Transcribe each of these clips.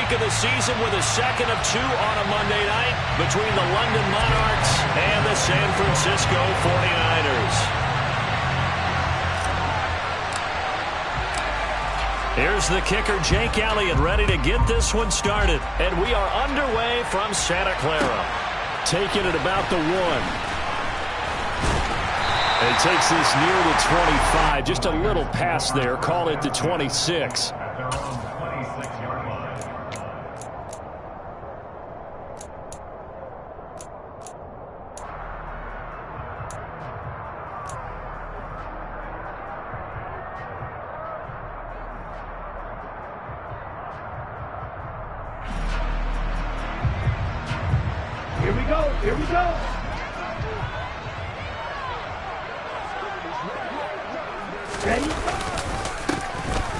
week of the season with a second of two on a Monday night between the London Monarchs and the San Francisco 49ers. Here's the kicker, Jake Elliott, ready to get this one started. And we are underway from Santa Clara. Taking it about the 1. And takes this near the 25. Just a little pass there. Call it the 26. Here we go. Ready?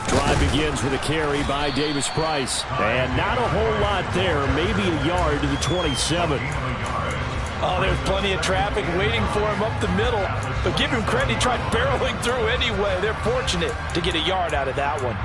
Drive begins with a carry by Davis Price. And not a whole lot there. Maybe a yard to the 27. Oh, there's plenty of traffic waiting for him up the middle. But give him credit, he tried barreling through anyway. They're fortunate to get a yard out of that one.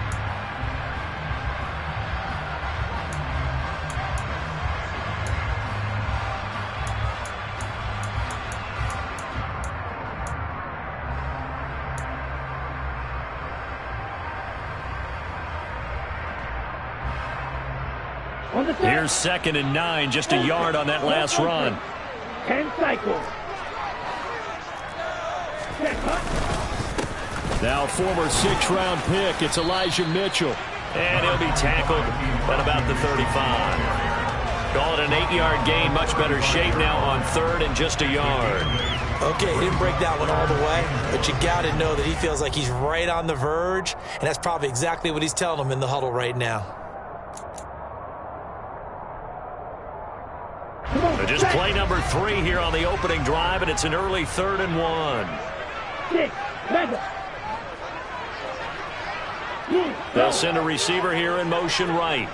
Here's 2nd and 9, just a yard on that last run. 10 cycles. Now former 6th-round pick, it's Elijah Mitchell. And he'll be tackled at about the 35. Call it an 8-yard gain, much better shape now on 3rd and just a yard. Okay, he didn't break that one all the way, but you got to know that he feels like he's right on the verge, and that's probably exactly what he's telling them in the huddle right now. So just play number 3 here on the opening drive, and it's an early 3rd and 1. They'll send a receiver here in motion right.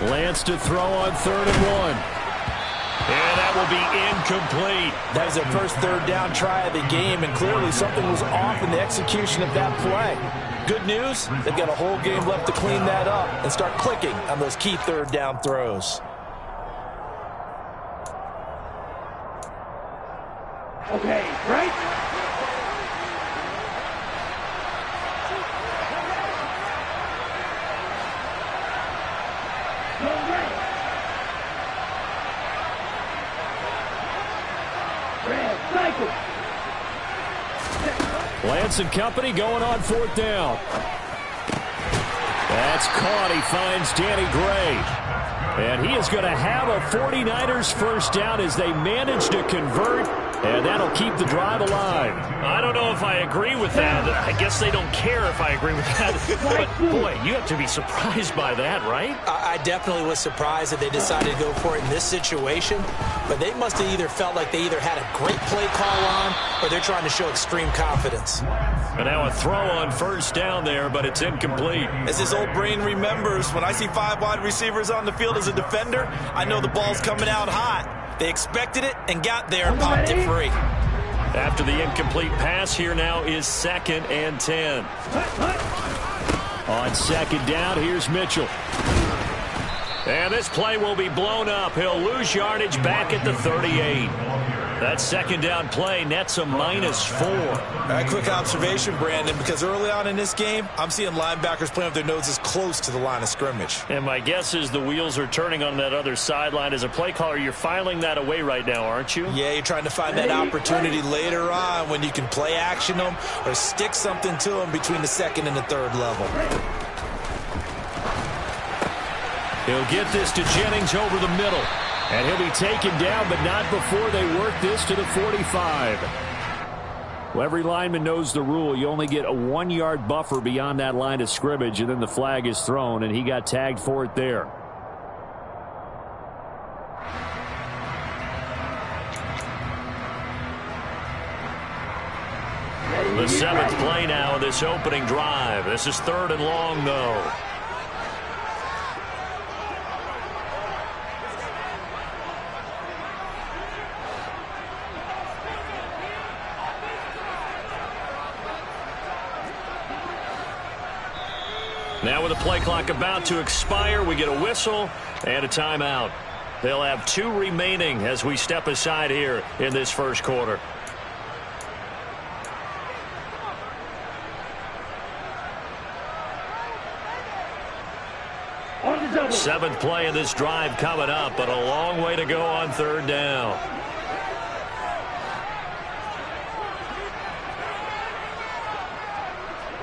Lance to throw on 3rd and 1. And that will be incomplete. That was their first 3rd down try of the game, and clearly something was off in the execution of that play. Good news, they've got a whole game left to clean that up and start clicking on those key 3rd down throws. Okay, right? Lance and company going on 4th down. That's caught. He finds Danny Gray. And he is going to have a 49ers first down as they manage to convert. And that'll keep the drive alive. I don't know if I agree with that. I guess they don't care if I agree with that. But, boy, you have to be surprised by that, right? I definitely was surprised that they decided to go for it in this situation. But they must have either felt like they either had a great play call on or they're trying to show extreme confidence. And now a throw on 1st down there, but it's incomplete. As his old brain remembers, when I see 5 wide receivers on the field as a defender, I know the ball's coming out hot. They expected it and got there and popped it free. After the incomplete pass, here now is 2nd and 10. On 2nd down, here's Mitchell. And this play will be blown up. He'll lose yardage back at the 38. That 2nd down play nets a -4. A quick observation, Brandon, because early on in this game, I'm seeing linebackers playing with their noses close to the line of scrimmage. And my guess is the wheels are turning on that other sideline. As a play caller, you're filing that away right now, aren't you? Yeah, you're trying to find that opportunity later on when you can play action them or stick something to them between the 2nd and the 3rd level. He'll get this to Jennings over the middle. And he'll be taken down, but not before they work this to the 45. Well, every lineman knows the rule. You only get a 1-yard buffer beyond that line of scrimmage, and then the flag is thrown, and he got tagged for it there. The 7th play now of this opening drive. This is 3rd and long, though. Now with the play clock about to expire, we get a whistle and a timeout. They'll have 2 remaining as we step aside here in this first quarter. Seventh play of this drive coming up, but a long way to go on third down.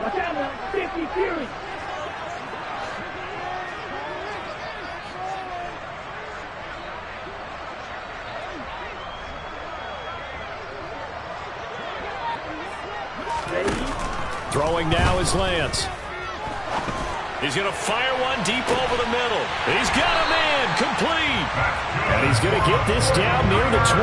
Watch out now, 50 Fury. Throwing now is Lance. He's going to fire one deep over the middle. He's got a man complete. And he's going to get this down near the 25.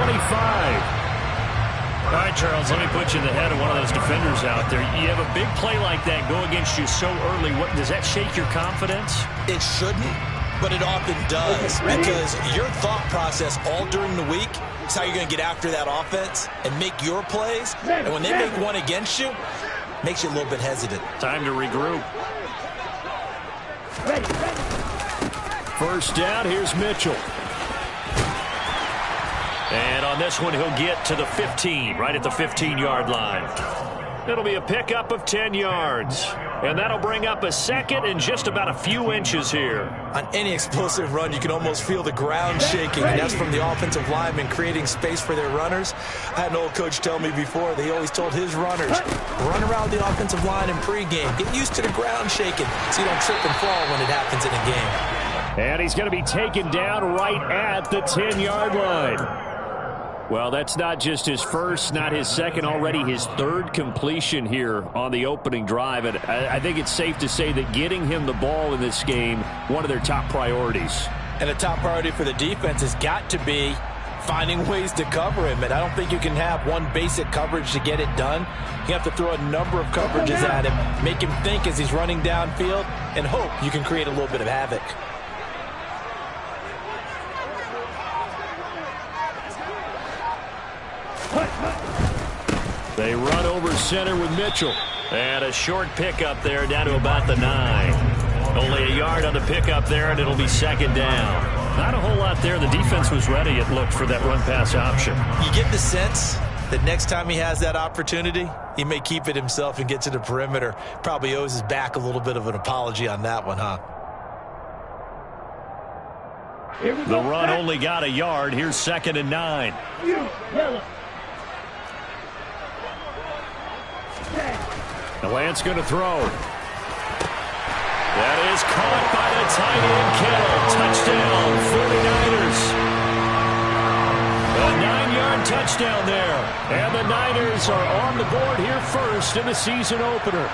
All right, Charles, let me put you in the head of one of those defenders out there. You have a big play like that go against you so early. What, does that shake your confidence? It shouldn't, but it often does, because your thought process all during the week is how you're going to get after that offense and make your plays. And when they make one against you, makes you a little bit hesitant. Time to regroup. Ready. First down, here's Mitchell. And on this one, he'll get to the 15, right at the 15-yard line. It'll be a pickup of 10 yards. And that'll bring up a second and just about a few inches here. On any explosive run, you can almost feel the ground shaking, and that's from the offensive linemen creating space for their runners. I had an old coach tell me before, they always told his runners, run around the offensive line in pregame. Get used to the ground shaking so you don't trip and fall when it happens in a game. And he's going to be taken down right at the 10-yard line. Well, that's not just his first, not his second, already his third completion here on the opening drive. And I think it's safe to say that getting him the ball in this game, one of their top priorities. And a top priority for the defense has got to be finding ways to cover him. And I don't think you can have one basic coverage to get it done. You have to throw a number of coverages at him, make him think as he's running downfield, and hope you can create a little bit of havoc. They run over center with Mitchell. And a short pickup there down to about the 9. Only a yard on the pickup there, and it'll be second down. Not a whole lot there. The defense was ready, it looked, for that run-pass option. You get the sense that next time he has that opportunity, he may keep it himself and get to the perimeter. Probably owes his back a little bit of an apology on that one, huh? The run only got a yard. Here's second and 9. The Lance going to throw. That is caught by the tight end, Kittle. Touchdown, 49ers. A 9-yard touchdown there. And the Niners are on the board here first in the season opener.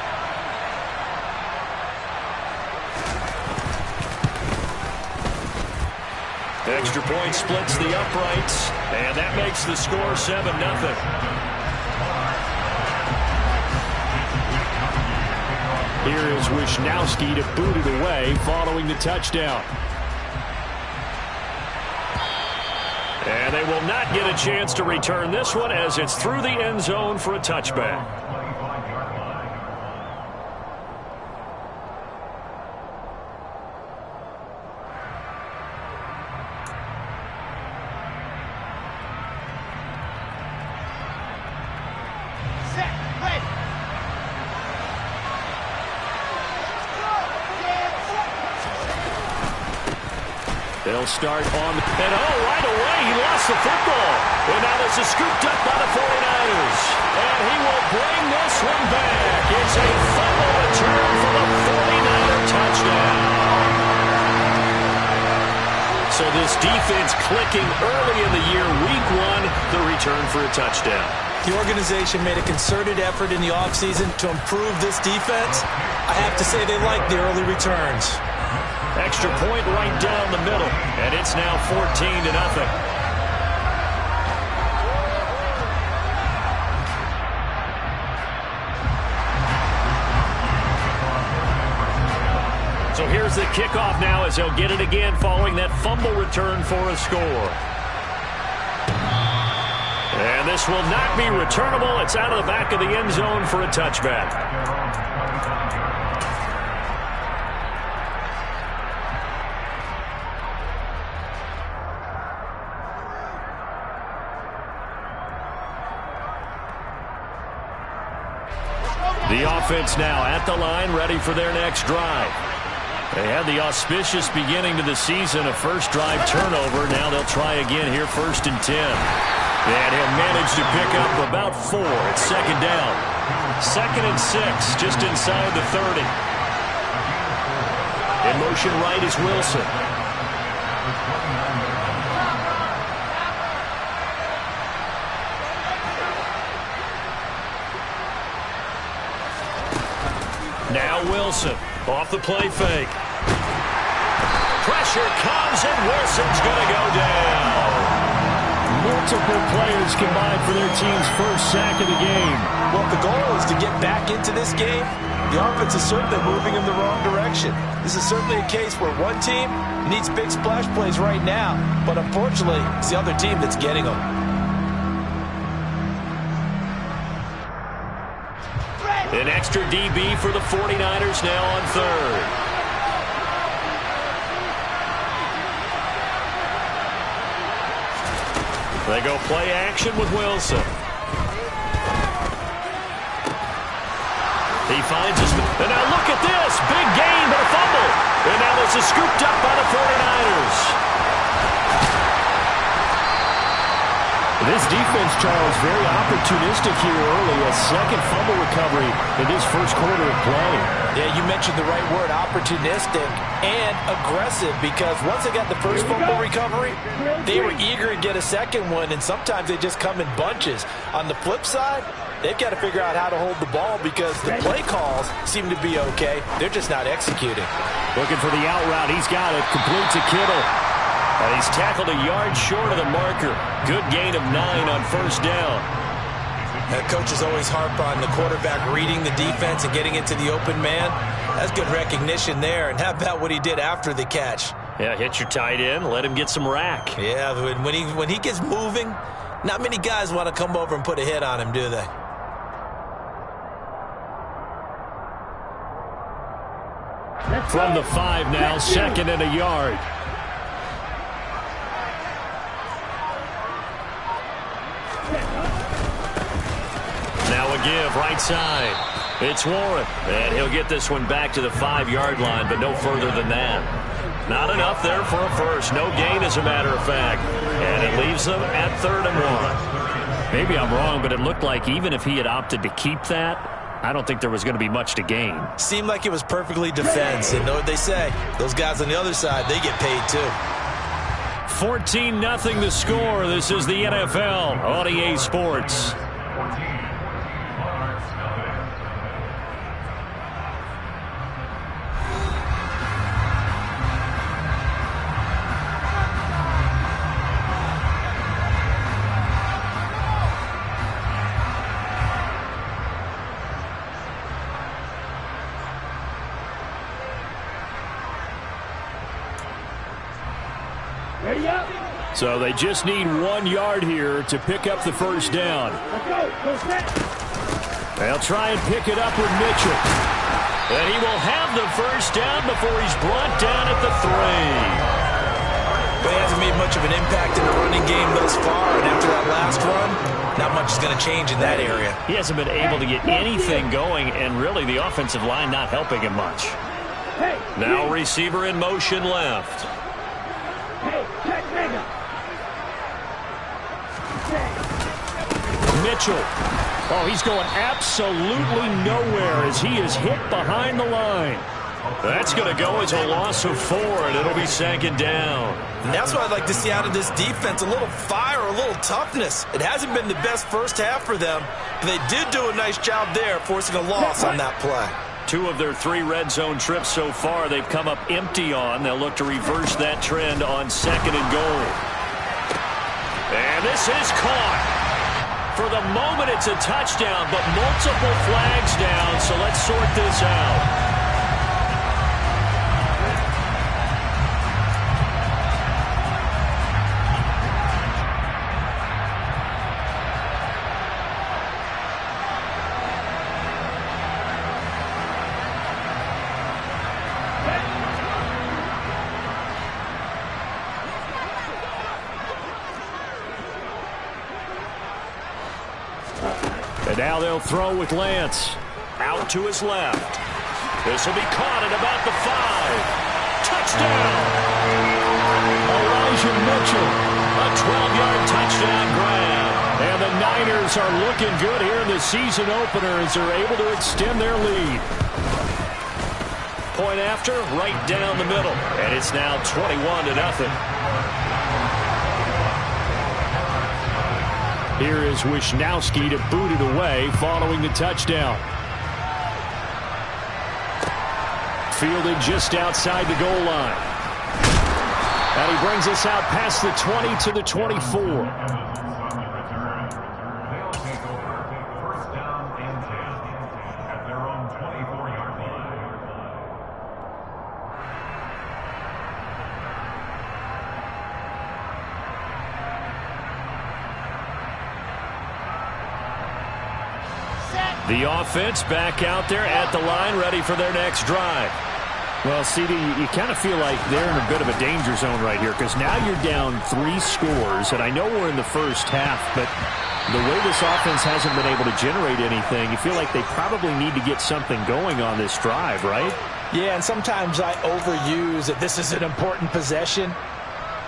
Extra point splits the uprights, and that makes the score 7-0. Here is Wisnowski to boot it away following the touchdown. And they will not get a chance to return this one as it's through the end zone for a touchback. They'll start on, and right away he lost the football. And now this is scooped up by the 49ers. And he will bring this one back. It's a fumble return for the 49er touchdown. So this defense clicking early in the year, week 1, the return for a touchdown. The organization made a concerted effort in the offseason to improve this defense. I have to say they like the early returns. Extra point right down the middle, and it's now 14-0. So here's the kickoff now as they'll get it again following that fumble return for a score. And this will not be returnable. It's out of the back of the end zone for a touchback. The offense now at the line, ready for their next drive. They had the auspicious beginning to the season, a first drive turnover. Now they'll try again here, 1st and 10. And he'll manage to pick up about 4. It's 2nd down. 2nd and 6, just inside the 30. In motion right is Wilson. Now Wilson off the play fake. Pressure comes and Wilson's going to go down. Multiple players combined for their team's first sack of the game. Well, if the goal is to get back into this game, the offense is certainly moving in the wrong direction. This is certainly a case where one team needs big splash plays right now, but unfortunately, it's the other team that's getting them. An extra DB for the 49ers now on 3rd. They go play action with Wilson. He finds his... And now look at this. Big gain, but a fumble. And now this is scooped up by the 49ers. This defense, Charles, very opportunistic here early. A second fumble recovery in this first quarter of play. Yeah, you mentioned the right word, opportunistic and aggressive, because once they got the first fumble recovery, they were eager to get a second one, and sometimes they just come in bunches. On the flip side, they've got to figure out how to hold the ball because the play calls seem to be okay. They're just not executing. Looking for the out route. He's got it. Complete to Kittle. And he's tackled a yard short of the marker. Good gain of 9 on 1st down. Coaches always harp on the quarterback reading the defense and getting into the open man. That's good recognition there. And how about what he did after the catch? Yeah, hit your tight end. Let him get some rack. Yeah, when he gets moving, not many guys want to come over and put a hit on him, do they? From the 5 now, 2nd and a yard. Now a give, right side. It's Warren, and he'll get this one back to the 5-yard line, but no further than that. Not enough there for a first. No gain, as a matter of fact. And it leaves them at 3rd and 1. Maybe I'm wrong, but it looked like even if he had opted to keep that, I don't think there was going to be much to gain. Seemed like it was perfectly defense. And know what they say? Those guys on the other side, they get paid too. 14-0 the score. This is the NFL on EA Sports. So they just need 1 yard here to pick up the first down. They'll try and pick it up with Mitchell. And he will have the first down before he's brought down at the 3. But he hasn't made much of an impact in the running game thus far. And after that last run, not much is going to change in that area. He hasn't been able to get anything going, and really the offensive line not helping him much. Now receiver in motion left. Mitchell. Oh, he's going absolutely nowhere as he is hit behind the line. That's going to go as a loss of 4, and it'll be 2nd down. And that's what I'd like to see out of this defense, a little fire, a little toughness. It hasn't been the best first half for them, but they did do a nice job there, forcing a loss on that play. 2 of their 3 red zone trips so far they've come up empty on. They'll look to reverse that trend on 2nd and goal. And this is caught. For the moment, it's a touchdown, but multiple flags down, so let's sort this out. And now they'll throw with Lance. Out to his left. This will be caught at about the 5. Touchdown! Elijah Mitchell, a 12-yard touchdown grab. And the Niners are looking good here in the season opener as they're able to extend their lead. Point after, right down the middle. And it's now 21-0. Here is Wisnowski to boot it away following the touchdown. Fielded just outside the goal line. And he brings us out past the 20 to the 24. The offense back out there at the line, ready for their next drive. Well, CD, you kind of feel like they're in a bit of a danger zone right here because now you're down 3 scores, and I know we're in the first half, but the way this offense hasn't been able to generate anything, you feel like they probably need to get something going on this drive, right? Yeah, and sometimes I overuse that this is an important possession.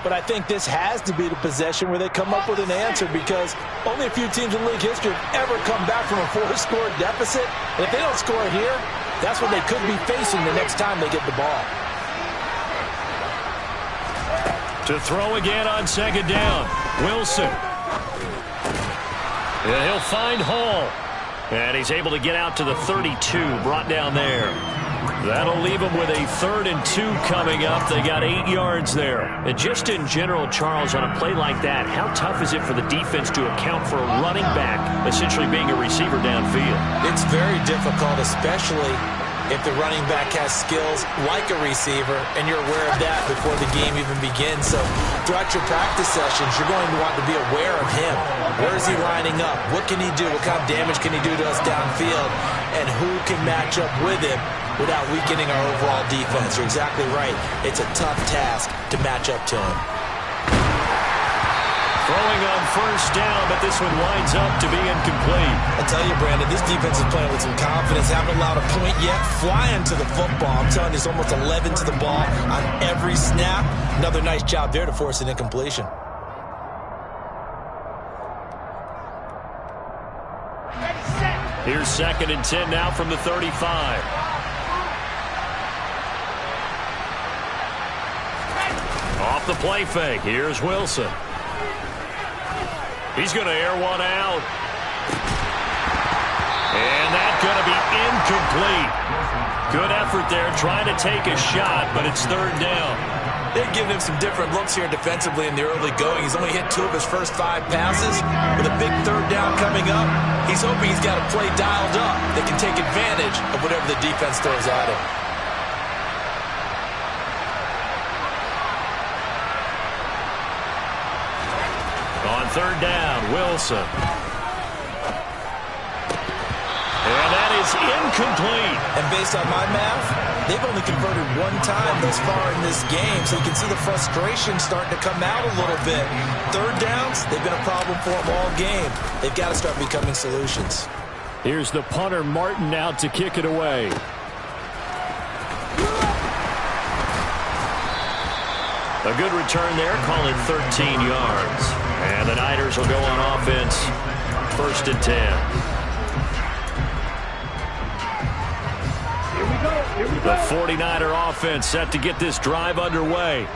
But I think this has to be the possession where they come up with an answer because only a few teams in league history have ever come back from a 4-score deficit. And if they don't score here, that's what they could be facing the next time they get the ball. To throw again on second down, Wilson. And he'll find Hall. And he's able to get out to the 32, brought down there. That'll leave them with a 3rd and 2 coming up. They got 8 yards there. And just in general, Charles, on a play like that, how tough is it for the defense to account for a running back essentially being a receiver downfield? It's very difficult, especially if the running back has skills like a receiver, and you're aware of that before the game even begins. So throughout your practice sessions, you're going to want to be aware of him. Where is he lining up? What can he do? What kind of damage can he do to us downfield? And who can match up with him without weakening our overall defense? You're exactly right. It's a tough task to match up to him. Throwing on first down, but this one winds up to be incomplete. I tell you, Brandon, this defense is playing with some confidence. Haven't allowed a point yet. Flying to the football. I'm telling you, it's almost 11 to the ball on every snap. Another nice job there to force an incompletion. Here's 2nd and 10 now from the 35. Off the play fake. Here's Wilson. He's going to air one out. And that's going to be incomplete. Good effort there trying to take a shot, but it's 3rd down. They're giving him some different looks here defensively in the early going. He's only hit 2 of his first 5 passes. With a big 3rd down coming up, he's hoping he's got a play dialed up that can take advantage of whatever the defense throws at him. On 3rd down, Wilson. And that is incomplete. And based on my math, they've only converted 1 time thus far in this game, so you can see the frustration starting to come out a little bit. 3rd downs, they've been a problem for them all game. They've got to start becoming solutions. Here's the punter, Martin, out to kick it away. A good return there, call it 13 yards. And the Niners will go on offense, 1st and 10. The 49er offense set to get this drive underway.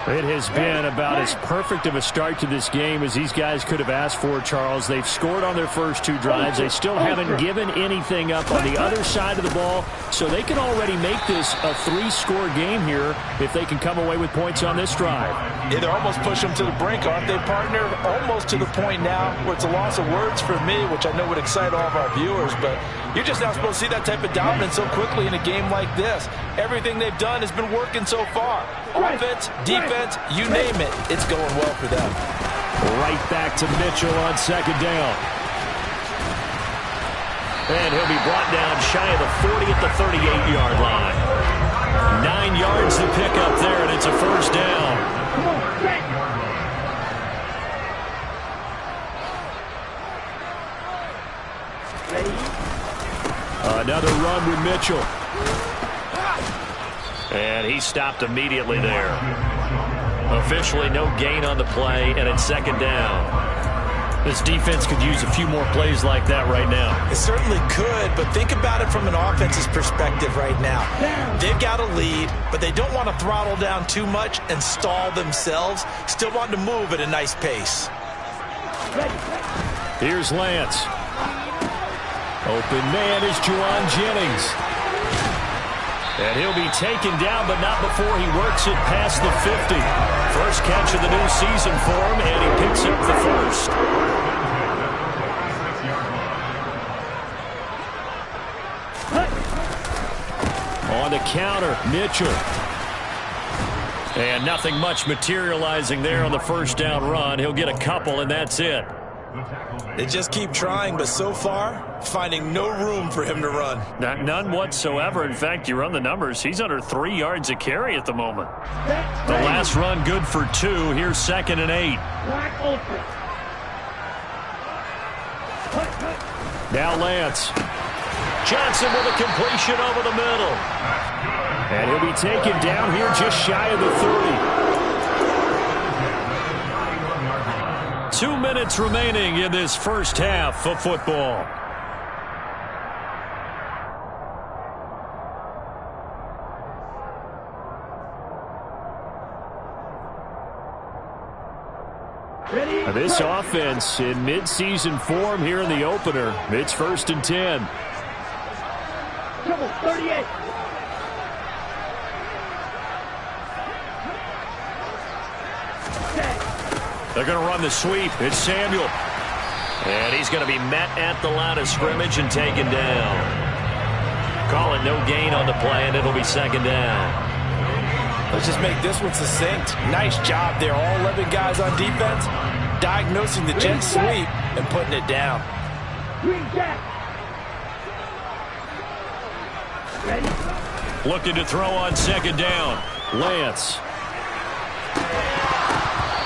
It has been about as perfect of a start to this game as these guys could have asked for, Charles. They've scored on their first 2 drives. They still haven't given anything up on the other side of the ball, so they can already make this a 3-score game here if they can come away with points on this drive. Yeah, they're almost pushing them to the brink, aren't they, partner? Almost to the point now where it's a loss of words for me, which I know would excite all of our viewers, but you're just not supposed to see that type of dominance so quickly in a game like this. Everything they've done has been working so far. Offense, defense, you name it, it's going well for them. Right back to Mitchell on 2nd down. And he'll be brought down shy of the 40 at the 38-yard line. 9 yards to pick up there, and it's a 1st down. Another run with Mitchell. And he stopped immediately there. Officially no gain on the play, and it's second down. This defense could use a few more plays like that right now. It certainly could, but think about it from an offense's perspective right now. They've got a lead, but they don't want to throttle down too much and stall themselves. Still want to move at a nice pace. Here's Lance. Open man is Juwan Jennings. And he'll be taken down, but not before he works it past the 50. First catch of the new season for him, and he picks up the first. On the counter, Mitchell. And nothing much materializing there on the first down run. He'll get a couple, and that's it. They just keep trying, but so far, finding no room for him to run. None whatsoever. In fact, you run the numbers. He's under 3 yards a carry at the moment. The last run good for 2. Here's 2nd and 8. Now Lance. Johnson with a completion over the middle. And he'll be taken down here just shy of the 30. 2 minutes remaining in this first half of football. This offense in midseason form here in the opener. It's 1st and 10. 38. They're going to run the sweep. It's Samuel. And he's going to be met at the line of scrimmage and taken down. Call it no gain on the play, and it'll be 2nd down. Let's just make this one succinct. Nice job there. All 11 guys on defense diagnosing the jet sweep and putting it down. Looking to throw on 2nd down. Lance.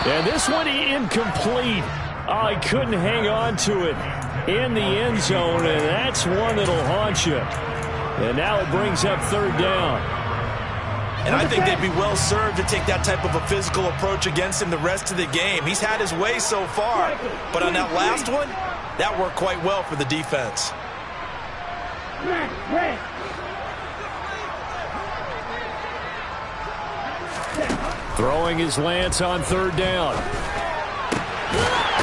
And this one incomplete. Oh, he couldn't hang on to it in the end zone, and that's one that'll haunt you. And now it brings up 3rd down. And I think they'd be well served to take that type of a physical approach against him the rest of the game. He's had his way so far, but on that last one, that worked quite well for the defense. Throwing his Lance on 3rd down.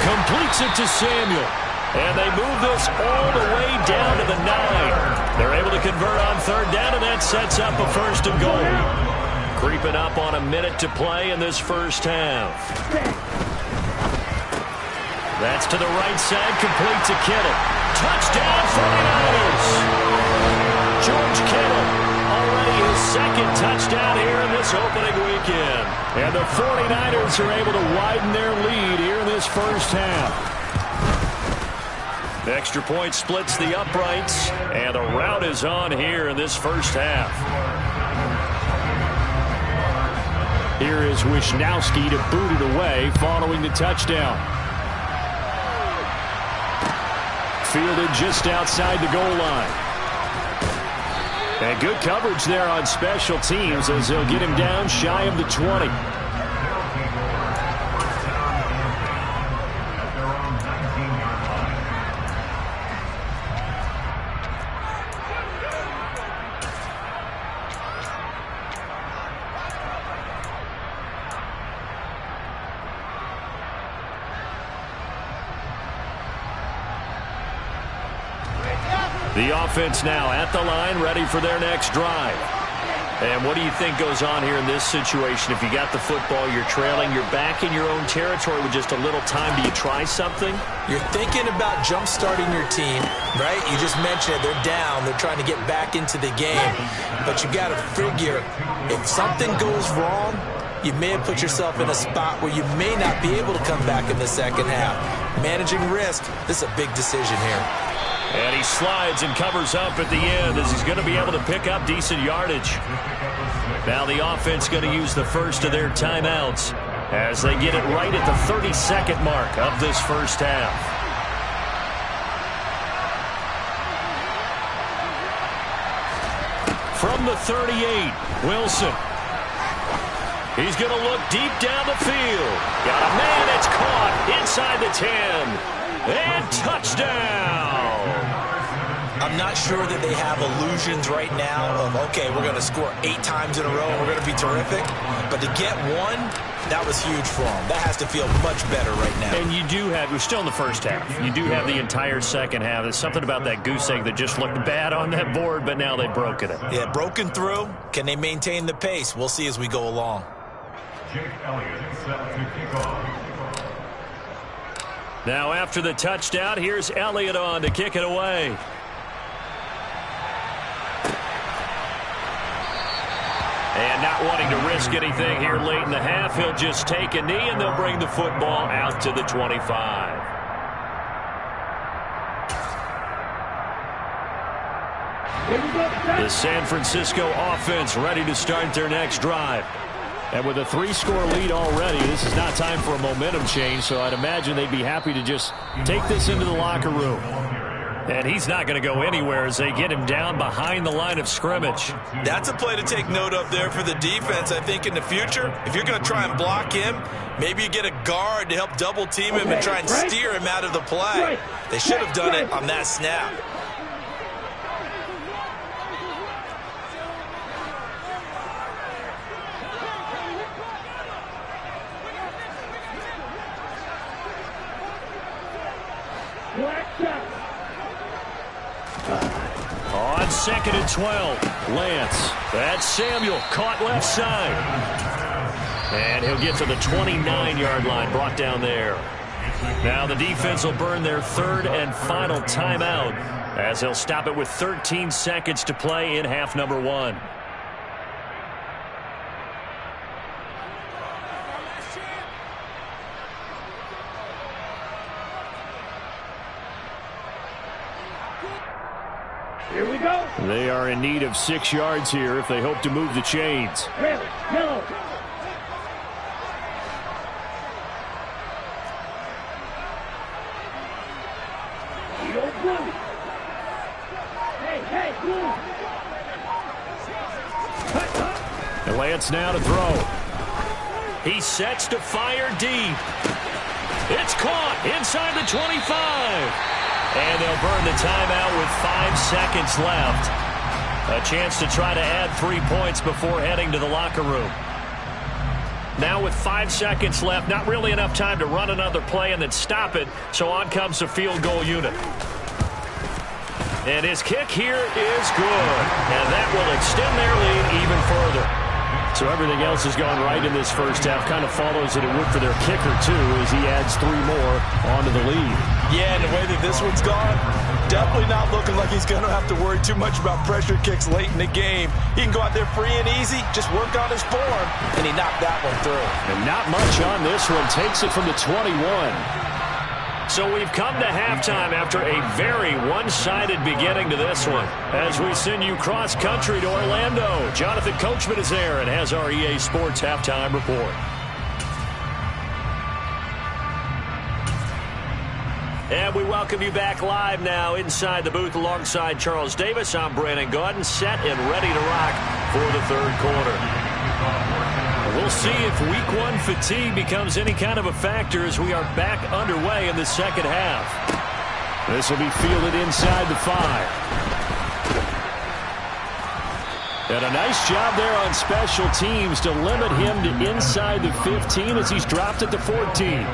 Completes it to Samuel. And they move this all the way down to the 9. They're able to convert on 3rd down, and that sets up a 1st and goal. Creeping up on a minute to play in this first half. That's to the right side, complete to Kittle. Touchdown 49ers! George Kittle, already his 2nd touchdown here in this opening weekend. And the 49ers are able to widen their lead here in this first half. The extra point splits the uprights, and the rout is on here in this first half. Here is Wisnowski to boot it away following the touchdown. Fielded just outside the goal line. And good coverage there on special teams as they'll get him down shy of the 20. The offense now at the line, ready for their next drive. And what do you think goes on here in this situation? If you got the football, you're trailing, you're back in your own territory with just a little time. Do you try something? You're thinking about jump-starting your team, right? You just mentioned it. They're down. They're trying to get back into the game. But you got to figure, if something goes wrong, you may have put yourself in a spot where you may not be able to come back in the second half. Managing risk, this is a big decision here. And he slides and covers up at the end as he's going to be able to pick up decent yardage. Now the offense going to use the first of their timeouts as they get it right at the 30-second mark of this first half. From the 38, Wilson. He's going to look deep down the field. Got a man, it's caught inside the 10. And touchdown. I'm not sure that they have illusions right now of, okay, we're going to score 8 times in a row and we're going to be terrific. But to get one, that was huge for them. That has to feel much better right now. And you do have, we're still in the first half. You do have the entire second half. There's something about that goose egg that just looked bad on that board, but now they've broken it. Yeah, broken through. Can they maintain the pace? We'll see as we go along. Now after the touchdown, here's Elliott on to kick it away. And not wanting to risk anything here late in the half, he'll just take a knee and they'll bring the football out to the 25. The San Francisco offense ready to start their next drive. And with a 3-score lead already, this is not time for a momentum change, so I'd imagine they'd be happy to just take this into the locker room. And he's not going to go anywhere as they get him down behind the line of scrimmage. That's a play to take note of there for the defense. I think in the future, if you're going to try and block him, maybe you get a guard to help double team him and try and steer him out of the play. They should have done it on that snap. On 2nd and 12, Lance. That's Samuel, caught left side. And he'll get to the 29-yard line, brought down there. Now the defense will burn their 3rd and final timeout as they'll stop it with 13 seconds to play in half number 1. Here we go. They are in need of 6 yards here if they hope to move the chains. Yellow. Blue. Hey, blue. And Lance now to throw. He sets to fire deep. It's caught inside the 25. And they'll burn the timeout with 5 seconds left. A chance to try to add 3 points before heading to the locker room. Now with 5 seconds left, not really enough time to run another play and then stop it, so on comes the field goal unit. And his kick here is good, and that will extend their lead even further. So everything else is going right in this first half. Kind of follows that it would for their kicker, too, as he adds 3 more onto the lead. Yeah, and the way that this one's gone, definitely not looking like he's going to have to worry too much about pressure kicks late in the game. He can go out there free and easy, just work on his form, and he knocked that one through. And not much on this one. Takes it from the 21. So we've come to halftime after a very one-sided beginning to this one. As we send you cross-country to Orlando, Jonathan Coachman is there and has our EA Sports Halftime Report. And we welcome you back live now inside the booth alongside Charles Davis. I'm Brandon Gaudin, set and ready to rock for the 3rd quarter. We'll see if week 1 fatigue becomes any kind of a factor as we are back underway in the second half. This will be fielded inside the 5. And a nice job there on special teams to limit him to inside the 15 as he's dropped at the 14.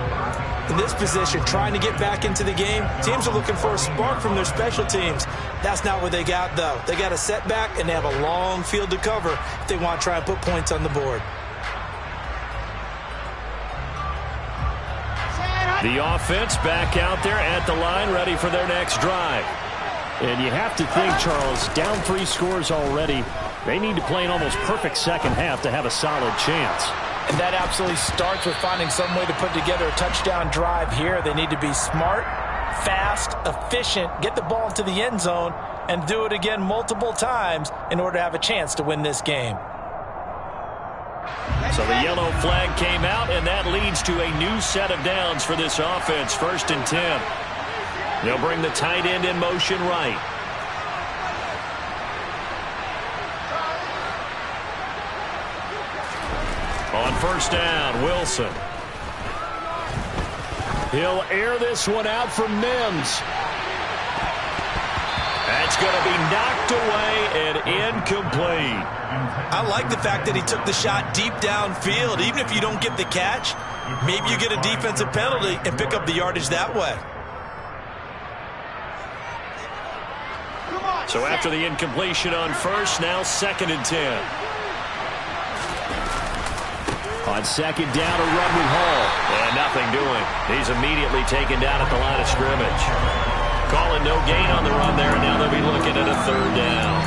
In this position, trying to get back into the game, teams are looking for a spark from their special teams. That's not what they got, though. They got a setback, and they have a long field to cover if they want to try and put points on the board. The offense back out there at the line, ready for their next drive. And you have to think, Charles, down 3 scores already. They need to play an almost perfect second half to have a solid chance. And that absolutely starts with finding some way to put together a touchdown drive here. They need to be smart, fast, efficient, get the ball into the end zone, and do it again multiple times in order to have a chance to win this game. So the yellow flag came out, and that leads to a new set of downs for this offense. 1st and 10. They'll bring the tight end in motion right. On first down, Wilson. He'll air this one out for Mims. That's going to be knocked away and incomplete. I like the fact that he took the shot deep downfield. Even if you don't get the catch, maybe you get a defensive penalty and pick up the yardage that way. So after the incompletion on first, now 2nd and 10. On 2nd down, a run with Hall. And nothing doing. He's immediately taken down at the line of scrimmage. Calling no gain on the run there, and now they'll be looking at a 3rd down.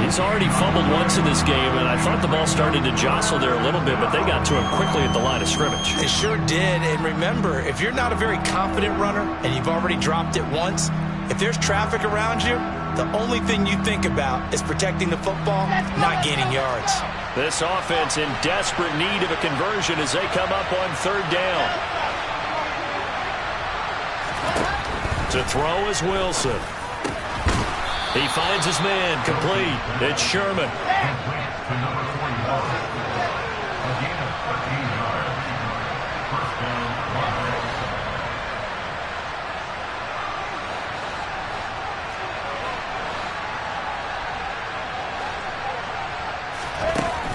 He's already fumbled once in this game, and I thought the ball started to jostle there a little bit, but they got to him quickly at the line of scrimmage. It sure did, and remember, if you're not a very confident runner and you've already dropped it once, if there's traffic around you, the only thing you think about is protecting the football, not gaining yards. This offense in desperate need of a conversion as they come up on 3rd down. To throw is Wilson. He finds his man, complete. It's Sherman.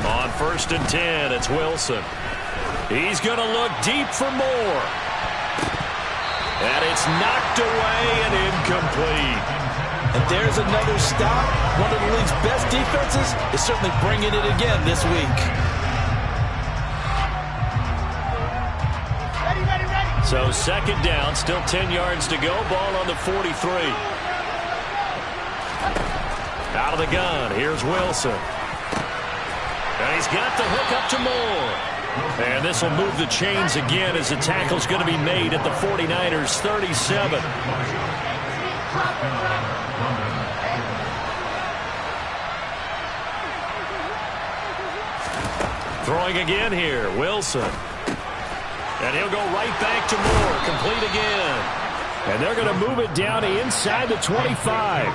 On 1st and 10, it's Wilson. He's going to look deep for more. And it's knocked away and incomplete. And there's another stop. One of the league's best defenses is certainly bringing it again this week. So 2nd down, still 10 yards to go. Ball on the 43. Out of the gun, here's Wilson. And he's got the hook up to Moore. And this will move the chains again as the tackle's going to be made at the 49ers' 37. Throwing again here, Wilson. And he'll go right back to Moore, complete again. And they're going to move it down to inside the 25.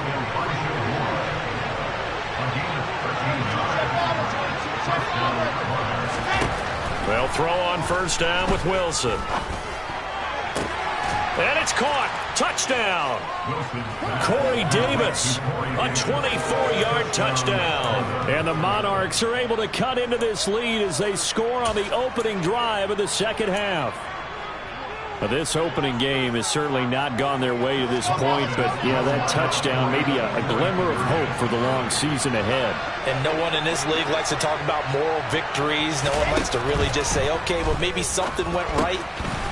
They'll throw on 1st down with Wilson. And it's caught. Touchdown. Corey Davis, a 24-yard touchdown. And the Monarchs are able to cut into this lead as they score on the opening drive of the 2nd half. Now, this opening game has certainly not gone their way to this point, but, yeah, that touchdown may be a glimmer of hope for the long season ahead. And no one in this league likes to talk about moral victories. No one likes to really just say, okay, well, maybe something went right.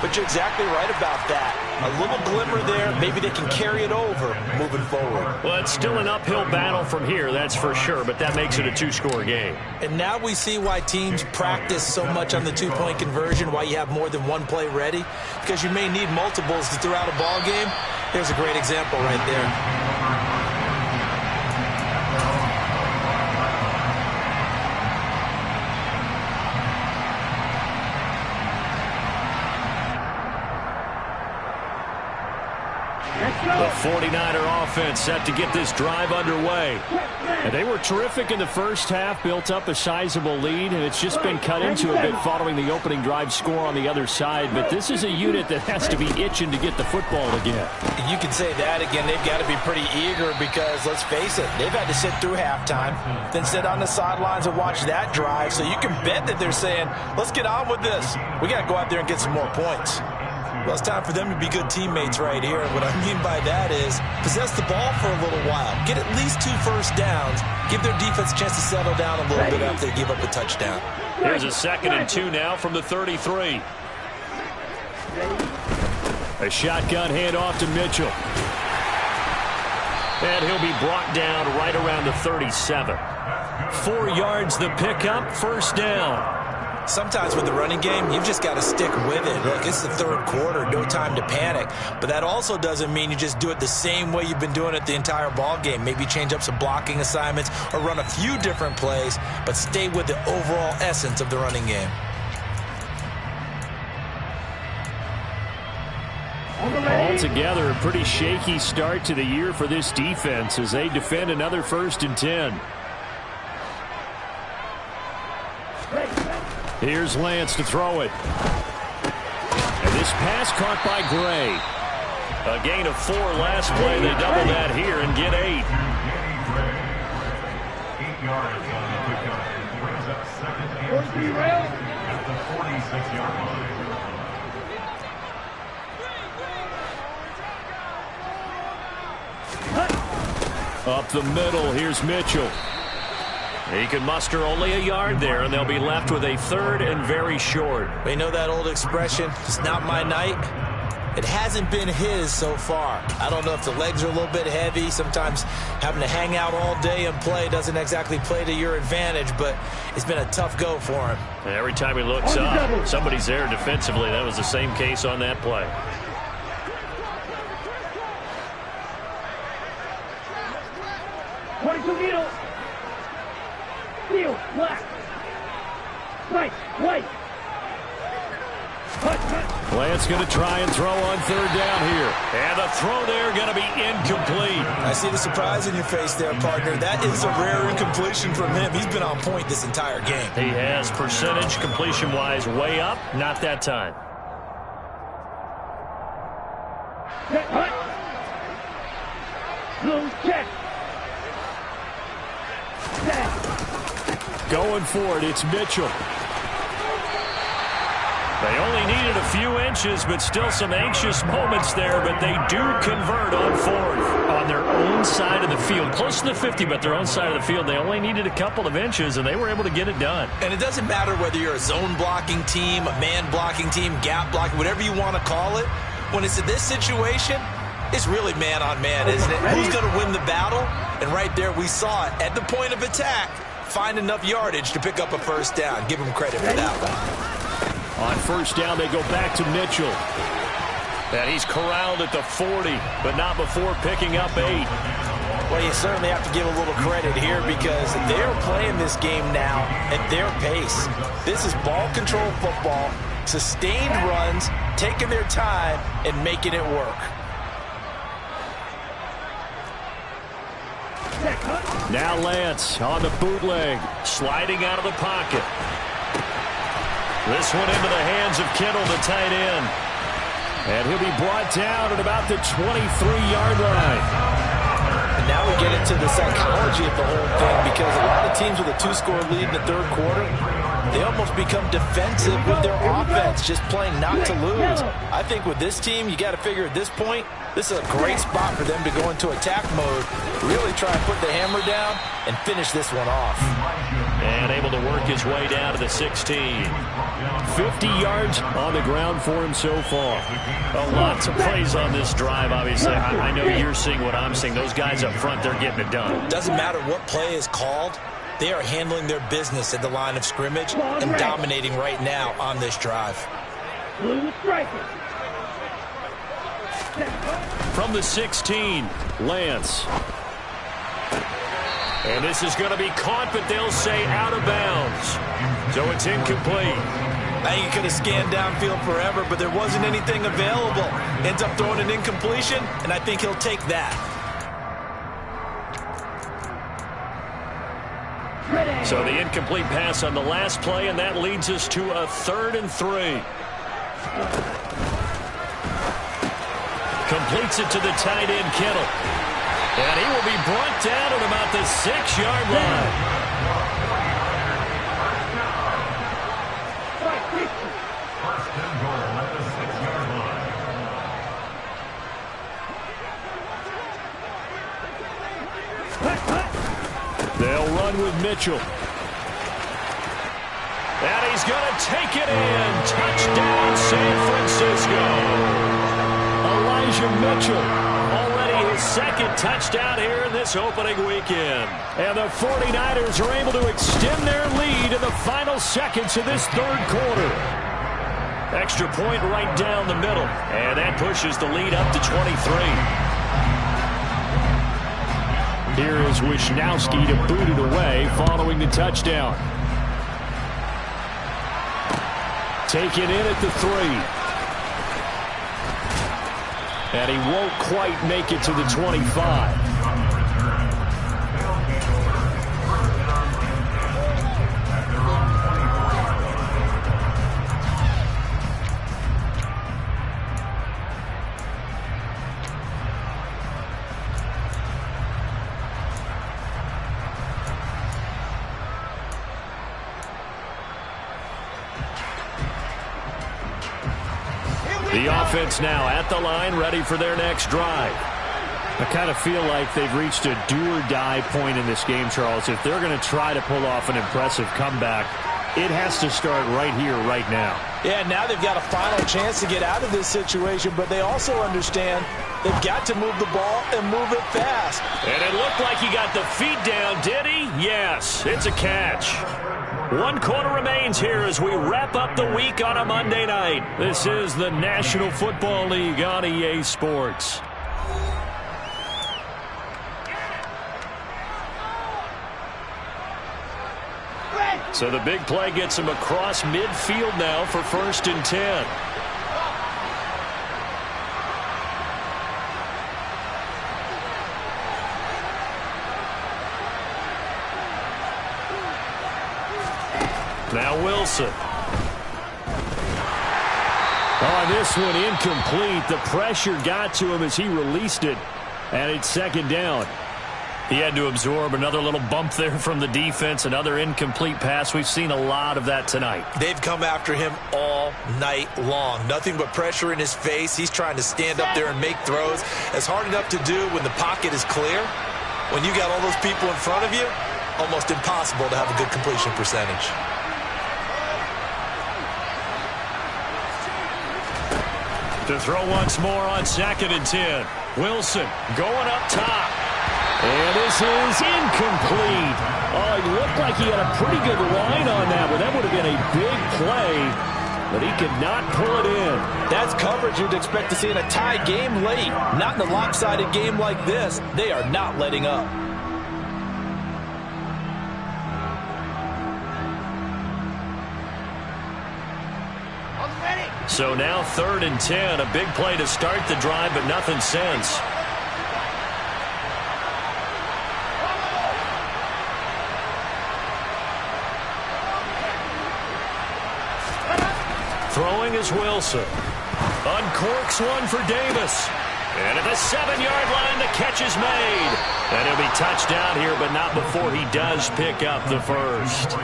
But you're exactly right about that. A little glimmer there. Maybe they can carry it over moving forward. Well, it's still an uphill battle from here, that's for sure, but that makes it a 2-score game. And now we see why teams practice so much on the 2-point conversion, why you have more than one play ready, because you may need multiples to throw out a ball game. There's a great example right there. The 49er offense set to get this drive underway. And they were terrific in the first half, built up a sizable lead, and it's just been cut into a bit following the opening drive score on the other side. But this is a unit that has to be itching to get the football again. You can say that again. They've got to be pretty eager because, let's face it, they've had to sit through halftime, then sit on the sidelines and watch that drive. So you can bet that they're saying, let's get on with this. We got to go out there and get some more points. Well, it's time for them to be good teammates right here. And what I mean by that is possess the ball for a little while. Get at least 2 first downs. Give their defense a chance to settle down a little bit after they give up a touchdown. Here's a 2nd and 2 now from the 33. A shotgun handoff to Mitchell. And he'll be brought down right around the 37. 4 yards the pickup, 1st down. Sometimes with the running game, you've just got to stick with it. Look, it's the 3rd quarter, no time to panic. But that also doesn't mean you just do it the same way you've been doing it the entire ball game. Maybe change up some blocking assignments or run a few different plays, but stay with the overall essence of the running game. Altogether, a pretty shaky start to the year for this defense as they defend another 1st and 10. Here's Lance to throw it. And this pass caught by Gray. A gain of 4 last play. They double that here and get 8. 43 rail. At the 46-yard line. Up the middle, here's Mitchell. He can muster only a yard there, and they'll be left with a 3rd and very short. We know that old expression, it's not my night. It hasn't been his so far. I don't know if the legs are a little bit heavy. Sometimes having to hang out all day and play doesn't exactly play to your advantage, but it's been a tough go for him. And every time he looks up, somebody's there defensively. That was the same case on that play. Field, black. Right, white. Lance going to try and throw on 3rd down here. And the throw there going to be incomplete. I see the surprise in your face there, partner. That is a rare incompletion from him. He's been on point this entire game. He has percentage completion-wise way up. Not that time. Blue check. Going for it, it's Mitchell. They only needed a few inches, but still some anxious moments there, but they do convert on 4th on their own side of the field. Close to the 50, but their own side of the field. They only needed a couple of inches, and they were able to get it done. And it doesn't matter whether you're a zone blocking team, a man blocking team, gap blocking, whatever you want to call it. When it's in this situation, it's really man on man, isn't it? Who's going to win the battle? And right there we saw it at the point of attack. Find enough yardage to pick up a 1st down. Give him credit for that one. On 1st down, they go back to Mitchell. And he's corralled at the 40, but not before picking up 8. Well, you certainly have to give a little credit here because they're playing this game now at their pace. This is ball control football, sustained runs, taking their time and making it work. Now Lance on the bootleg. Sliding out of the pocket. This one into the hands of Kittle, the tight end. And he'll be brought down at about the 23-yard line. And now we get into the psychology of the whole thing because a lot of teams with a 2-score lead in the 3rd quarter, they almost become defensive with their offense, just playing not to lose. I think with this team, you got to figure at this point, this is a great spot for them to go into attack mode, really try and put the hammer down and finish this one off. And able to work his way down to the 16. 50 yards on the ground for him so far. Well, lots of plays on this drive, obviously. I know you're seeing what I'm seeing. Those guys up front, they're getting it done. Doesn't matter what play is called. They are handling their business at the line of scrimmage and dominating right now on this drive. Blue striker. From the 16, Lance. And this is going to be caught, but they'll say out of bounds. So it's incomplete. I think he could have scanned downfield forever, but there wasn't anything available. Ends up throwing an incompletion, and I think he'll take that. So the incomplete pass on the last play, and that leads us to a 3rd and 3. Completes it to the tight end, Kittle. And he will be brought down at about the 6-yard line. They'll run with Mitchell. And he's going to take it in. Touchdown, San Francisco. Elijah Mitchell. Already his 2nd touchdown here in this opening weekend. And the 49ers are able to extend their lead in the final seconds of this 3rd quarter. Extra point right down the middle. And that pushes the lead up to 23. Here is Wisnowski to boot it away following the touchdown. Taken in at the 3. And he won't quite make it to the 25. The offense now at the line, ready for their next drive. I kind of feel like they've reached a do-or-die point in this game, Charles. If they're going to try to pull off an impressive comeback, it has to start right here, right now. Yeah, now they've got a final chance to get out of this situation, but they also understand they've got to move the ball and move it fast. And it looked like he got the feet down, did he? Yes, it's a catch. 1 quarter remains here as we wrap up the week on a Monday night. This is the National Football League on EA Sports. So the big play gets him across midfield now for 1st and 10. Now Wilson. On this one, incomplete. The pressure got to him as he released it, and it's 2nd down. He had to absorb another little bump there from the defense, another incomplete pass. We've seen a lot of that tonight. They've come after him all night long. Nothing but pressure in his face. He's trying to stand up there and make throws. It's hard enough to do when the pocket is clear. When you got all those people in front of you, almost impossible to have a good completion percentage. To throw once more on 2nd and 10. Wilson going up top. And this is incomplete. Oh, it looked like he had a pretty good line on that, but that would have been a big play. But he could not pull it in. That's coverage you'd expect to see in a tie game late. Not in a lopsided game like this. They are not letting up. So now 3rd and 10. A big play to start the drive, but nothing since. Throwing is Wilson. Uncorks one for Davis. And at the 7-yard line, the catch is made. And he'll be touchdown here, but not before he does pick up the first.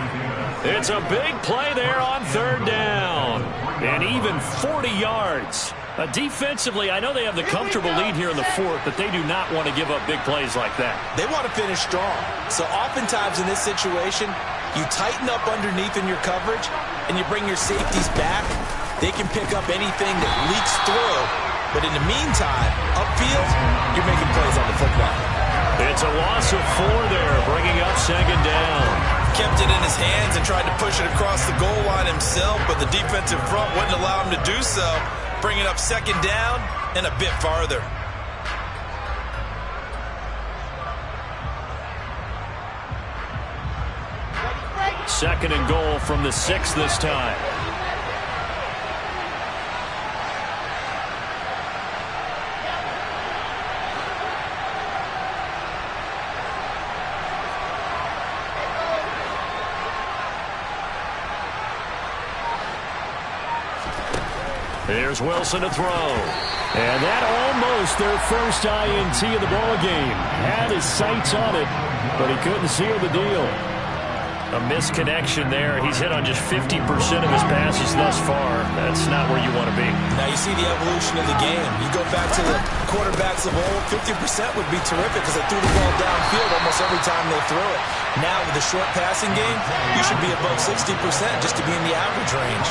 It's a big play there on 3rd down. And even 40 yards. Defensively, I know they have the comfortable lead here in the 4th, but they do not want to give up big plays like that. They want to finish strong. So oftentimes in this situation, you tighten up underneath in your coverage, and you bring your safeties back. They can pick up anything that leaks through. But in the meantime, upfield, you're making plays on the football. It's a loss of 4 there, bringing up 2nd down. Kept it in his hands and tried to push it across the goal line himself, but the defensive front wouldn't allow him to do so. Bringing up 2nd down and a bit farther. Second and goal from the 6 this time. Here's Wilson to throw. And that almost their first INT of the ball game. Had his sights on it, but he couldn't seal the deal. A misconnection there. He's hit on just 50% of his passes thus far. That's not where you want to be. Now you see the evolution of the game. You go back to the quarterbacks of old, 50% would be terrific because they threw the ball downfield almost every time they threw it. Now with the short passing game, you should be above 60% just to be in the average range.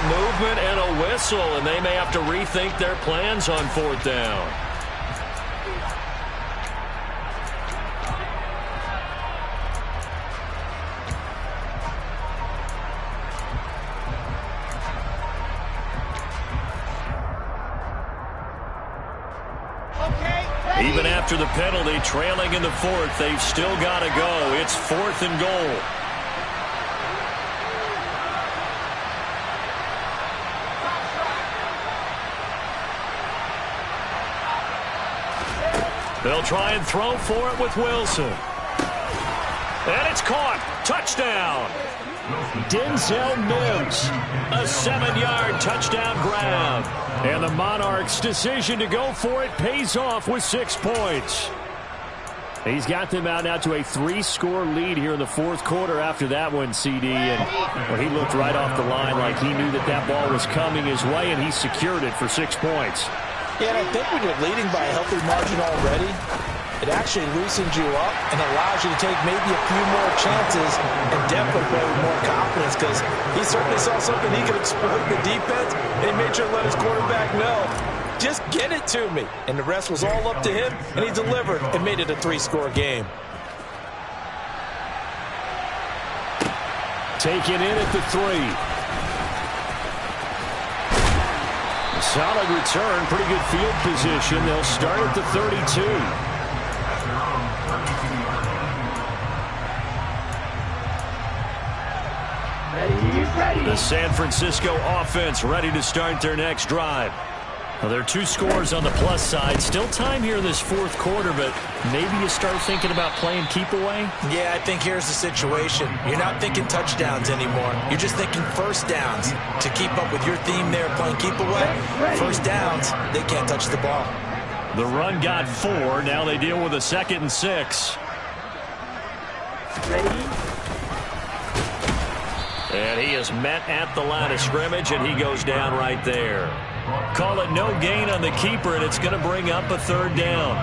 Movement and a whistle, and they may have to rethink their plans on 4th down. Even after the penalty, trailing in the 4th, they've still got to go. It's 4th and goal. They'll try and throw for it with Wilson. And it's caught. Touchdown. Denzel Mims. A 7-yard touchdown grab. And the Monarchs' decision to go for it pays off with 6 points. He's got them out now to a 3-score lead here in the fourth quarter after that one, CD. And well, he looked right off the line like he knew that that ball was coming his way, and he secured it for 6 points. Yeah, and I think when you're leading by a healthy margin already, it actually loosens you up and allows you to take maybe a few more chances and definitely play with more confidence, because he certainly saw something he could exploit in the defense, and he made sure to let his quarterback know, just get it to me. And the rest was all up to him, and he delivered and made it a 3-score game. Taken in at the 3. Solid return, pretty good field position. They'll start at the 32. The San Francisco offense ready to start their next drive. Well, there are 2 scores on the plus side. Still time here in this fourth quarter, but maybe you start thinking about playing keep away? Yeah, I think here's the situation. You're not thinking touchdowns anymore. You're just thinking first downs. To keep up with your theme there, playing keep away, first downs, they can't touch the ball. The run got 4. Now they deal with a 2nd and 6. And he is met at the line of scrimmage, and he goes down right there. Call it no gain on the keeper, and it's going to bring up a 3rd down.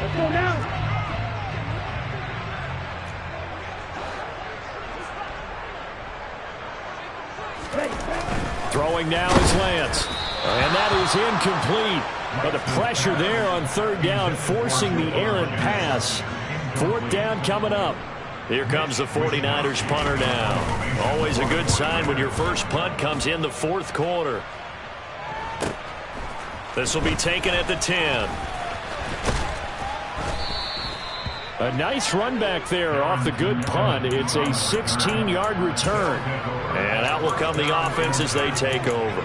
Let's go now. Throwing now is Lance. And that is incomplete. But the pressure there on 3rd down, forcing the errant pass. 4th down coming up. Here comes the 49ers punter now. Always a good sign when your first punt comes in the fourth quarter. This will be taken at the 10. A nice run back there off the good punt. It's a 16-yard return. And out will come the offense as they take over.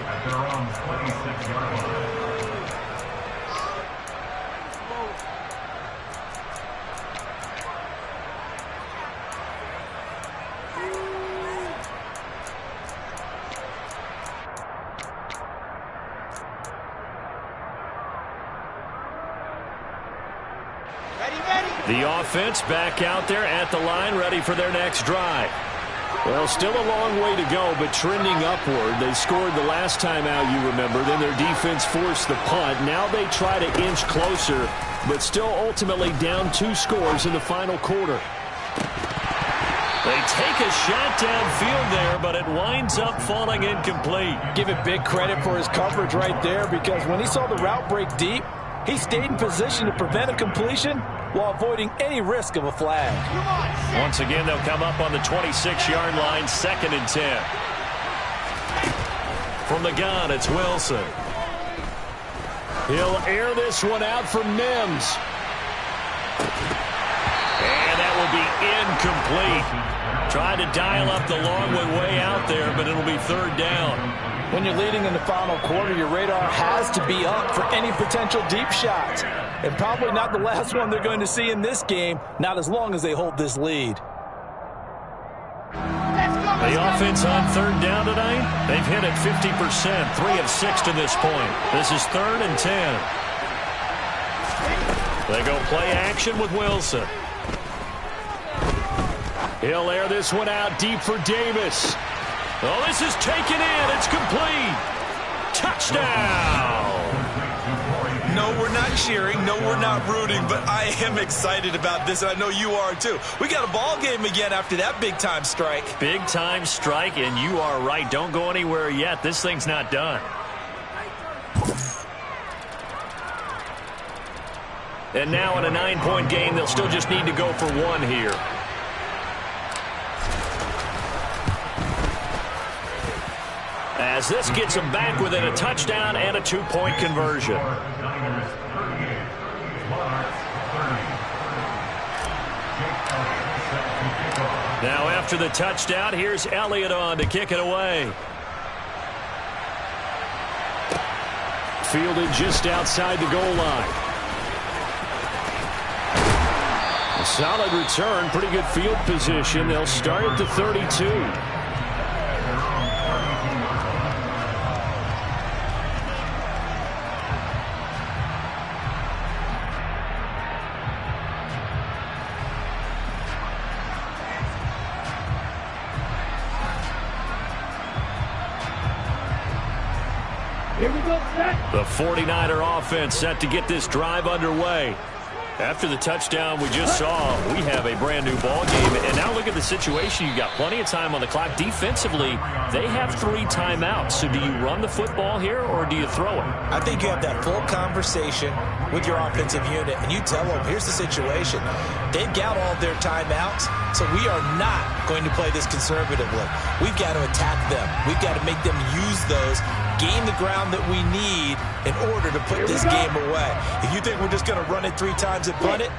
The offense back out there at the line, ready for their next drive. Well, still a long way to go, but trending upward. They scored the last time out, you remember. Then their defense forced the punt. Now they try to inch closer, but still ultimately down 2 scores in the final quarter. They take a shot downfield there, but it winds up falling incomplete. Give it big credit for his coverage right there, because when he saw the route break deep, he stayed in position to prevent a completion while avoiding any risk of a flag. Once again, they'll come up on the 26-yard line, 2nd and 10. From the gun, it's Wilson. He'll air this one out for Mims. And that will be incomplete. Tried to dial up the long way out there, but it'll be 3rd down. When you're leading in the final quarter, your radar has to be up for any potential deep shots. And probably not the last one they're going to see in this game, not as long as they hold this lead. The offense on 3rd down tonight, they've hit it 50%, 3 of 6 to this point. This is 3rd and 10. They go play action with Wilson. He'll air this one out deep for Davis. Oh, this is taken in. It's complete. Touchdown. No, we're not cheering. No, we're not rooting. But I am excited about this, and I know you are too. We got a ball game again after that big-time strike. Big-time strike, and you are right. Don't go anywhere yet. This thing's not done. And now in a 9-point game, they'll still just need to go for 1 here. As this gets them back within a touchdown and a 2-point conversion. Now after the touchdown, here's Elliott on to kick it away. fielded just outside the goal line. A solid return, pretty good field position. They'll start at the 32. Here we go, set. The 49er offense set to get this drive underway. After the touchdown we just saw, we have a brand new ball game. And now look at the situation. You've got plenty of time on the clock. Defensively, they have 3 timeouts. So do you run the football here or do you throw it? I think you have that full conversation with your offensive unit, and you tell them, here's the situation. They've got all their timeouts, so we are not going to play this conservatively. We've got to attack them. We've got to make them use those, gain the ground that we need in order to put this game away. If you think we're just going to run it 3 times and punt it,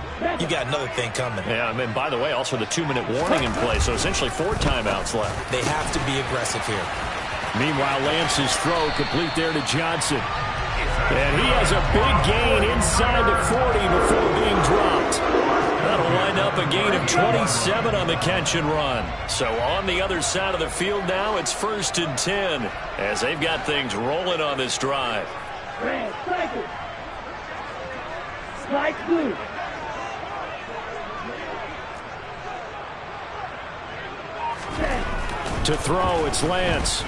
you got another thing coming. Yeah, I mean, by the way, also the 2-minute warning in play, so essentially 4 timeouts left. They have to be aggressive here. Meanwhile, Lance's throw complete there to Johnson. And he has a big gain inside the 40 before being dropped. That'll wind up a gain of 27 on the catch and run. So on the other side of the field now, it's 1st and 10 as they've got things rolling on this drive. Red, cycle. Slide blue. To throw, it's Lance.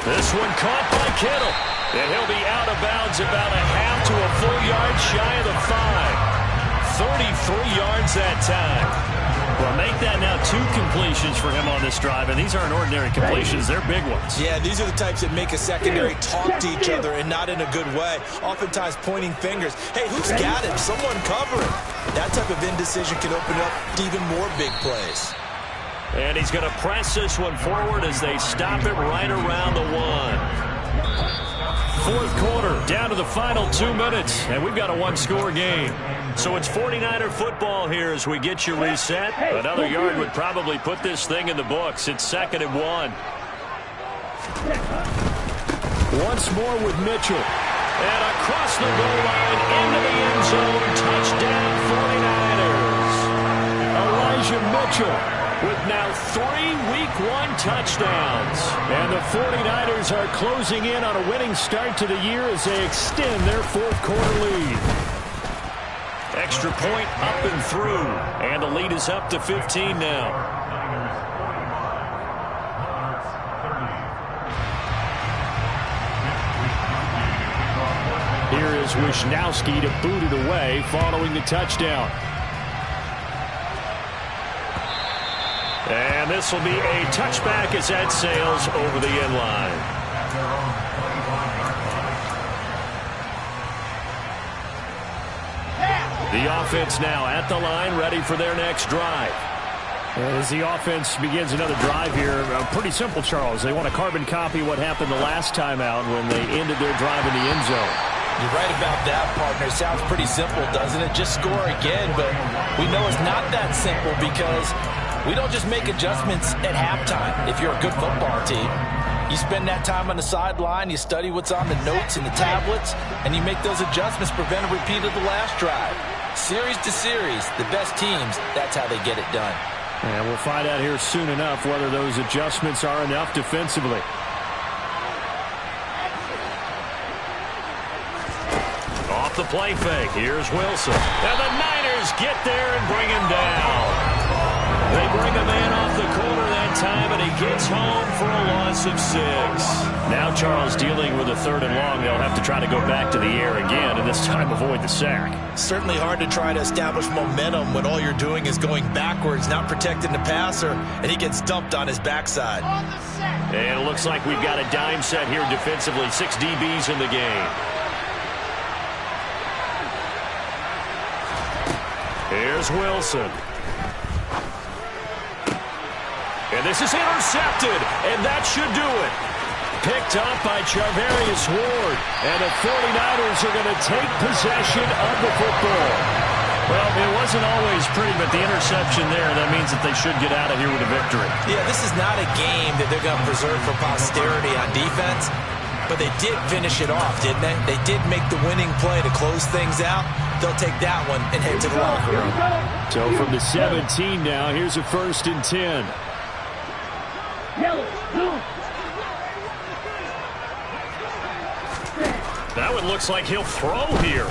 This one caught by Kittle. And he'll be out of bounds about a half to a full yard shy of the 5. 33 yards that time. Well, make that now 2 completions for him on this drive. And these aren't ordinary completions. They're big ones. Yeah, these are the types that make a secondary talk to each other and not in a good way. Oftentimes pointing fingers. Hey, who's got him? Someone covering. That type of indecision can open up to even more big plays. And he's going to press this one forward as they stop it right around the 1. 4th quarter, down to the final 2 minutes, and we've got a 1-score game. So it's 49er football here as we get you reset. Another yard would probably put this thing in the books. It's 2nd and 1. Once more with Mitchell. And across the goal line into the end zone. Touchdown 49ers. Elijah Mitchell with now 3 Week 1 touchdowns. And the 49ers are closing in on a winning start to the year as they extend their 4th quarter lead. Extra point up and through. And the lead is up to 15 now. Here is Wisnowski to boot it away following the touchdown. And this will be a touchback as that sails over the end line. The offense now at the line, ready for their next drive. And as the offense begins another drive here, pretty simple, Charles. They want to carbon copy what happened the last time out when they ended their drive in the end zone. You're right about that, partner. Sounds pretty simple, doesn't it? Just score again, but we know it's not that simple because we don't just make adjustments at halftime. If you're a good football team, you spend that time on the sideline, you study what's on the notes and the tablets, and you make those adjustments, prevent a repeat of the last drive. Series to series, the best teams, that's how they get it done. And we'll find out here soon enough whether those adjustments are enough defensively. Off the play fake, here's Wilson. And the Niners get there and bring him down. They bring a man off the corner that time, and he gets home for a loss of 6. Now Charles dealing with a 3rd and long. They'll have to try to go back to the air again, and this time avoid the sack. Certainly hard to try to establish momentum when all you're doing is going backwards, not protecting the passer, and he gets dumped on his backside. And it looks like we've got a dime set here defensively. 6 DBs in the game. Here's Wilson. And this is intercepted, and that should do it. Picked up by Charvarius Ward, and the 49ers are going to take possession of the football. Well, it wasn't always pretty, but the interception there, that means that they should get out of here with a victory. Yeah, this is not a game that they're going to preserve for posterity on defense. But they did finish it off, didn't they? They did make the winning play to close things out. They'll take that one and head to the locker room. So from the 17 now, here's a 1st and 10. Yellow, blue. That one looks like he'll throw here.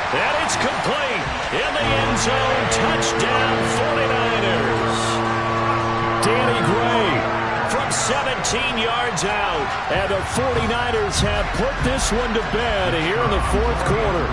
And it's complete. In the end zone, touchdown 49ers. Danny Gray From 17 yards out. and the 49ers have put this one to bed here in the 4th quarter.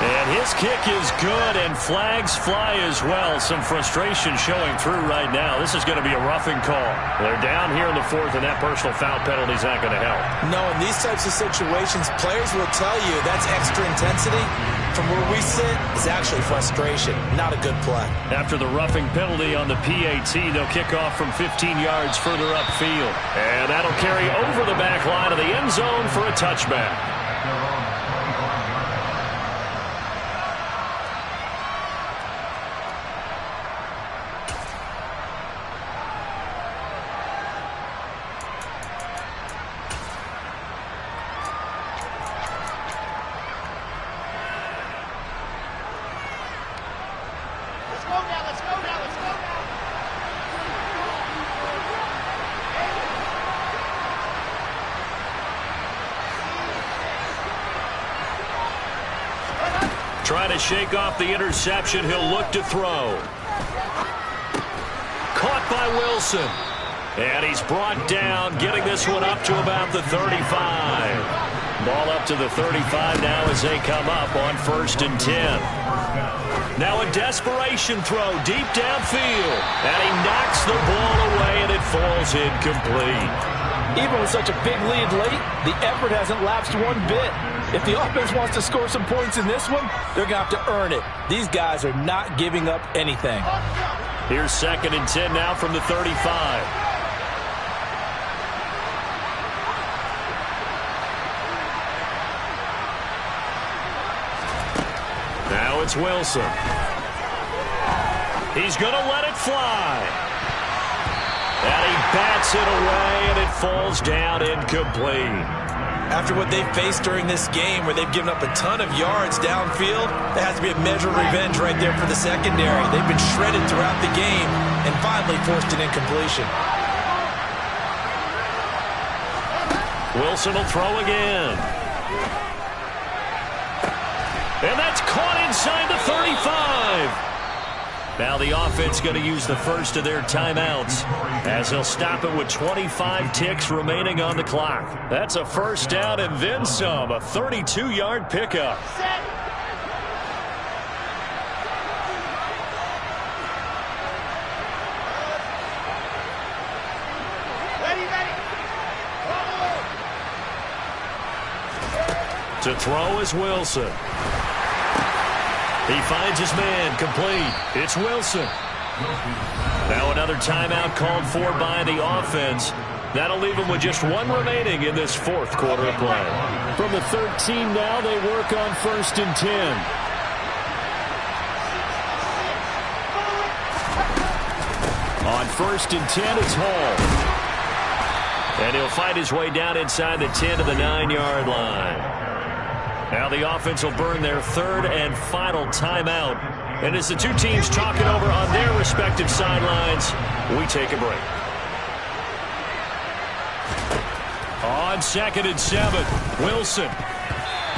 And his kick is good, and flags fly as well. Some frustration showing through right now. This is going to be a roughing call. They're down here in the 4th, and that personal foul penalty is not going to help. No, in these types of situations, players will tell you that's extra intensity. From where we sit, it's actually frustration. Not a good play. After the roughing penalty on the PAT, they'll kick off from 15 yards further upfield. And that'll carry over the back line of the end zone for a touchback. Trying to shake off the interception. He'll look to throw. Caught by Wilson. And he's brought down, getting this one up to about the 35. Ball up to the 35 now as they come up on 1st and 10. Now a desperation throw deep downfield. And he knocks the ball away, and it falls incomplete. Even with such a big lead late, the effort hasn't lapsed one bit. If the offense wants to score some points in this one, they're going to have to earn it. These guys are not giving up anything. Here's 2nd and 10 now from the 35. Now it's Wilson. He's going to let it fly. And he bats it away, and it falls down incomplete. After what they've faced during this game, where they've given up a ton of yards downfield, there has to be a measure of revenge right there for the secondary. They've been shredded throughout the game and finally forced an incompletion. Wilson will throw again. And that's caught inside the 35. Now the offense going to use the first of their timeouts as they'll stop it with 25 ticks remaining on the clock. That's a 1st down and then some, a 32-yard pickup. To throw is Wilson. He finds his man, complete. It's Wilson. Now another timeout called for by the offense. That'll leave them with just one remaining in this 4th quarter of play. From the 13 now, they work on 1st and 10. On 1st and 10, it's Hall. And he'll fight his way down inside the 10 to the 9-yard line. Now the offense will burn their 3rd and final timeout. And as the two teams talk it over on their respective sidelines, we take a break. On 2nd and 7, Wilson.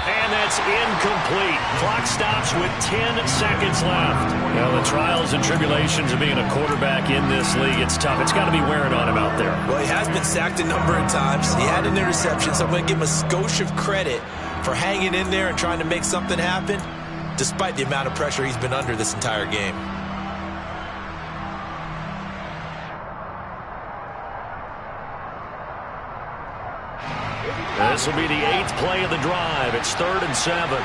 And that's incomplete. Clock stops with 10 seconds left. Now the trials and tribulations of being a quarterback in this league, it's tough. It's got to be wearing on him out there. Well, he has been sacked a number of times. He had an interception, so I'm going to give him a skosh of credit for hanging in there and trying to make something happen, despite the amount of pressure he's been under this entire game. This will be the 8th play of the drive. It's 3rd and 7.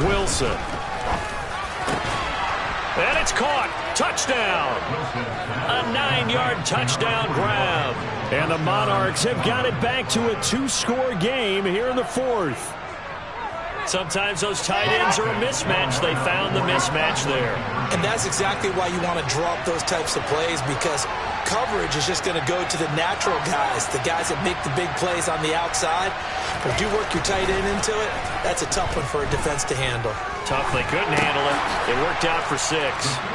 Wilson. And it's caught. Touchdown. touchdown. A 9-yard touchdown grab. And the Monarchs have got it back to a 2-score game here in the fourth. Sometimes those tight ends are a mismatch. They found the mismatch there. And that's exactly why you want to draw up those types of plays, because coverage is just going to go to the natural guys, the guys that make the big plays on the outside. But if you work your tight end into it, that's a tough one for a defense to handle. Tough, they couldn't handle it. It worked out for 6.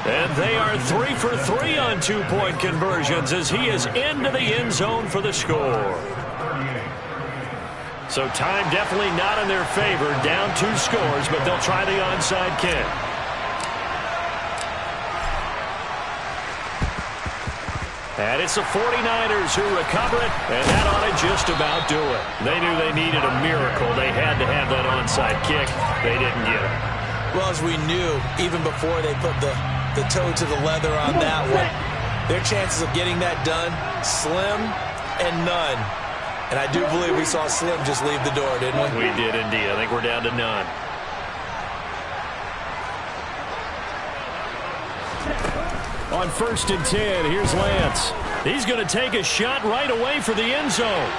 And they are 3 for 3 on 2-point conversions as he is into the end zone for the score. So time definitely not in their favor. Down 2 scores, but they'll try the onside kick. And it's the 49ers who recover it, and that ought to just about do it. They knew they needed a miracle. They had to have that onside kick. They didn't get it. Well, as we knew, even before they put the toe to the leather on that one, their chances of getting that done, slim and none. And I do believe we saw Slim just leave the door, didn't we? We did indeed. I think we're down to none. On 1st and 10, here's Lance. He's going to take a shot right away for the end zone.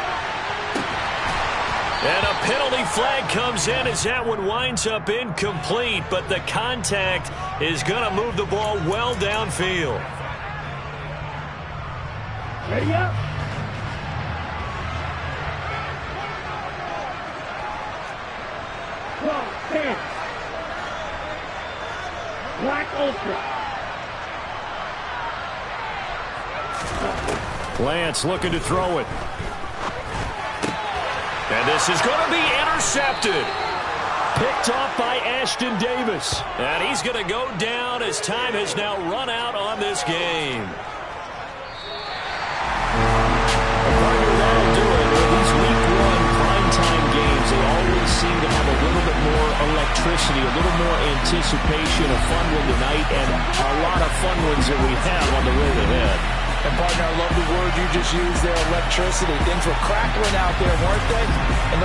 And a penalty flag comes in as that one winds up incomplete, but the contact is going to move the ball well downfield. Ready up. Blackhulk. Lance looking to throw it. And this is going to be intercepted. Picked off by Ashton Davis. And he's going to go down as time has now run out on this game. That'll do it. These week 1 primetime games, they always seem to have a little bit more electricity, a little more anticipation, a fun one tonight, and a lot of fun ones that we have on the road ahead. And, partner, I love the word you just used there, electricity. Things were crackling out there, weren't they? And